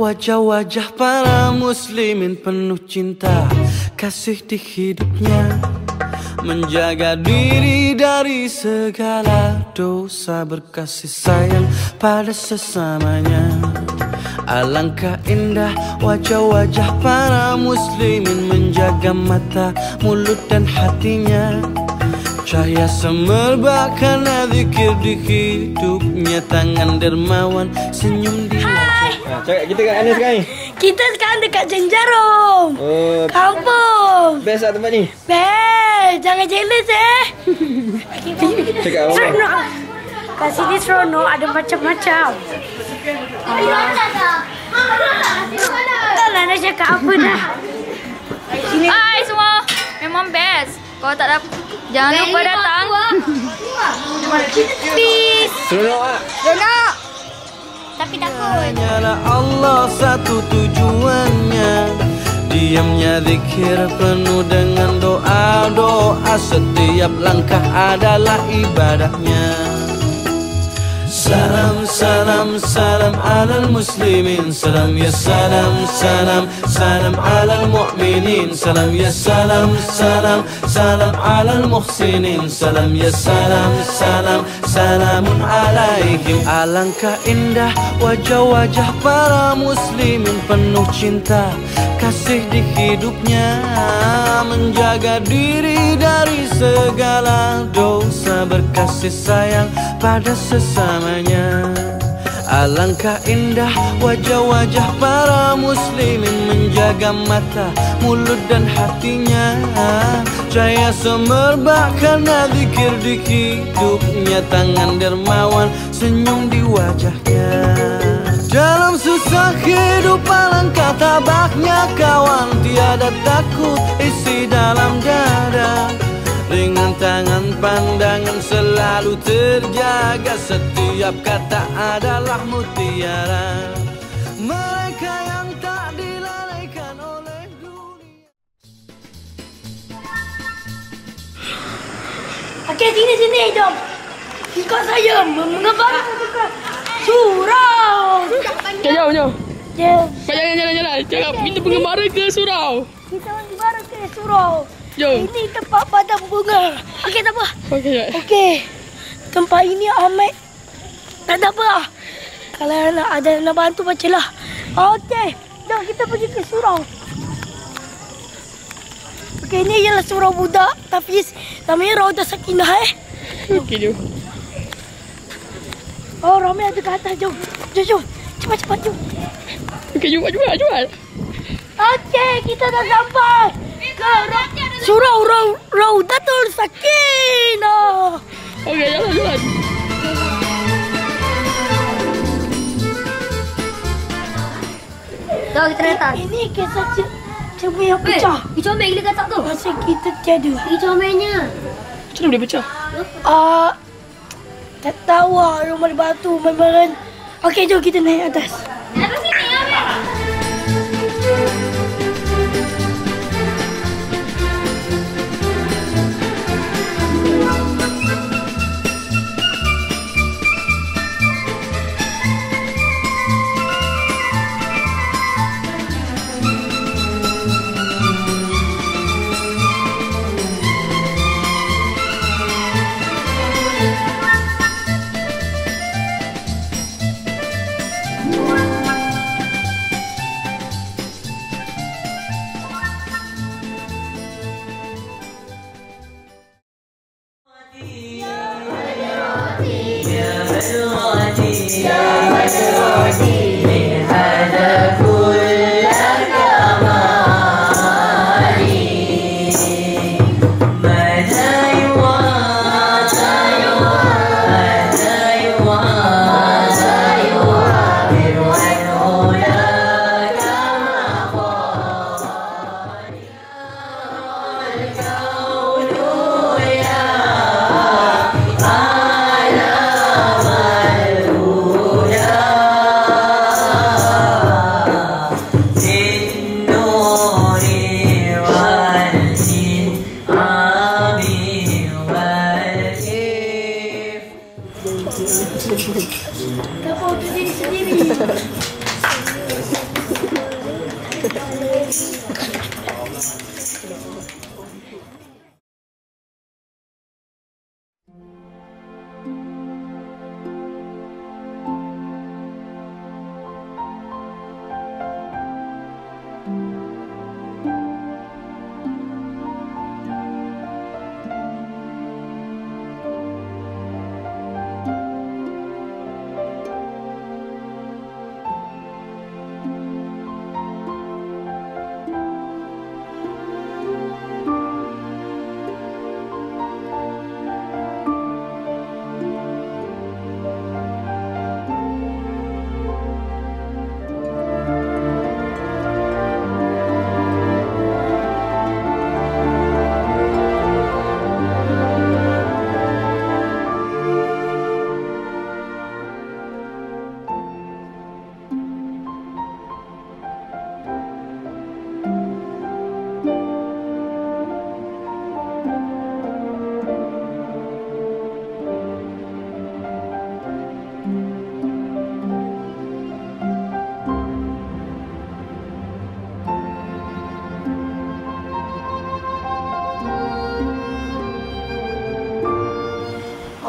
wajah-wajah para muslimin penuh cinta kasih di hidupnya, menjaga diri dari segala dosa, berkasih sayang pada sesamanya. Alangkah indah wajah-wajah para muslimin, menjaga mata, mulut dan hatinya. Cahaya semerbak karena zikir di hidupnya, tangan dermawan, senyum di wajah. Cakap kita kat mana sekarang? Kita sekarang dekat Jenjarom. Kampung. Best lah tempat ni? Best. Jangan jealous Cakap apa? Seronok. Kat sini seronok, ada macam-macam. Tak lah nak cakap apa dah. Hai semua, memang best. Kalau tak dapat, jangan lupa datang. Peace. Seronok tak? Seronok. Tapi takut. Hanyalah Allah satu tujuannya, diamnya zikir penuh dengan doa-doa, setiap langkah adalah ibadahnya. Salam, salam, salam alal muslimin, salam ya salam, salam, salam alal mu'minin, salam ya salam, salam, salam alal muhsinin, salam ya salam, salam, salamun alaihim. Alangkah indah wajah-wajah para muslimin penuh cinta kasih di hidupnya, menjaga diri dari segala dosa, berkasih sayang pada sesamanya. Alangkah indah wajah-wajah para muslimin, menjaga mata, mulut dan hatinya. Cahaya semerbak karena zikir di hidupnya, tangan dermawan, senyum di wajahnya. Dalam susah hidup alangkah tabahnya kawan, tiada takut isi dalam dada. Dengan tangan pandangan selalu terjaga, setiap kata adalah mutiara. Mereka yang tak dilalaikan oleh dunia. Okey, sini, jom. Ikut saya mengembara surau. Jom. Jom. Jalan. Cakap kita pengembara ke surau. Kita mengembara ke surau. Jom. Ini tempat padang bunga. Okey, tak apa. Okey. Tempat ini amat tak ada apa. Kalau ada nak bantu bacalah. Okey, jom kita pergi ke surau. Okey, ini ialah surau budak Tafiz. Namanya Raudah Sakinah Okey, jom. Oh, ramai ada kat atas. Jom. Cepat, jom. Okey, jom. Okey, kita dah sampai ke surau Raudatul Sakinah. Okey, jalan. Dah kita datang. Ini kisah cermin yang pecah. Comel gila katak tu. Masa kita tiada. Comelnya. Macam mana boleh pecah? Tak tahu lah, rumah batu memang. Okey, jom kita naik atas. Apa sini, Amir?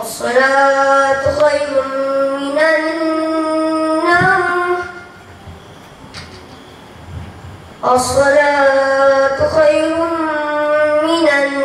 الصلاة خير من النوم الصلاة خير من النوم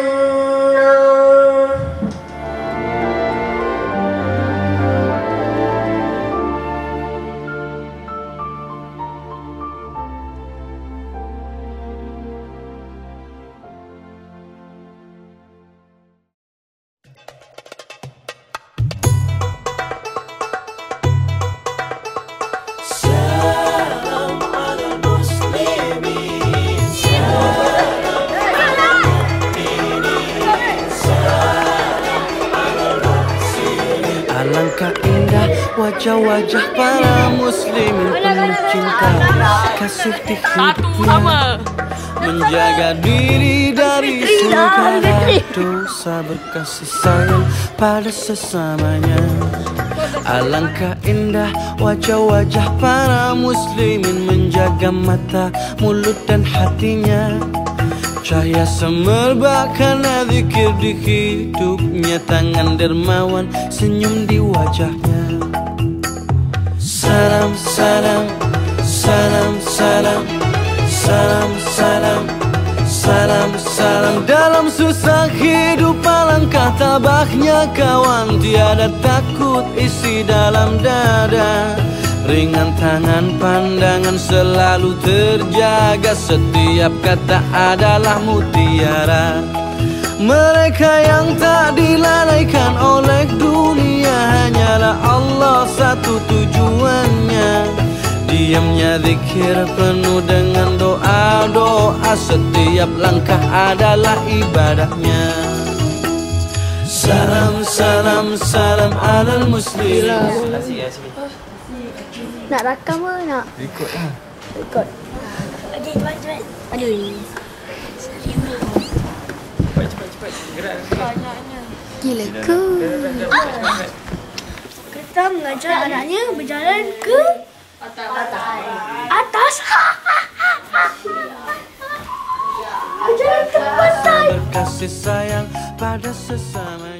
Alangkah indah wajah-wajah para muslimin penuh cinta kasih di hidupnya, menjaga diri dari segala dosa, berkasih sayang pada sesamanya. Alangkah indah wajah-wajah para muslimin, menjaga mata, mulut dan hatinya. Cahaya semerbak karena zikir di hidupnya, tangan dermawan, senyum di wajahnya. Salam, salam, salam, salam, salam, salam, salam, salam. Dalam susah hidup alangkah tabahnya kawan, tiada takut isi dalam dada. Ringan tangan, pandangan selalu terjaga, setiap kata adalah mutiara. Mereka yang tak dilalaikan oleh dunia, hanyalah Allah satu tujuannya. Diamnya zikir penuh dengan doa-doa, setiap langkah adalah ibadahnya. Salam, salam, salam alal muslimin. Nak rakam ke nak? Ikut lah. Ikut. Cepat. Aduh. Cepat. Gerak. Gila ke? Kita mengajar anaknya berjalan ke atas. Berjalan ke pantai. Berkasih sayang pada sesama.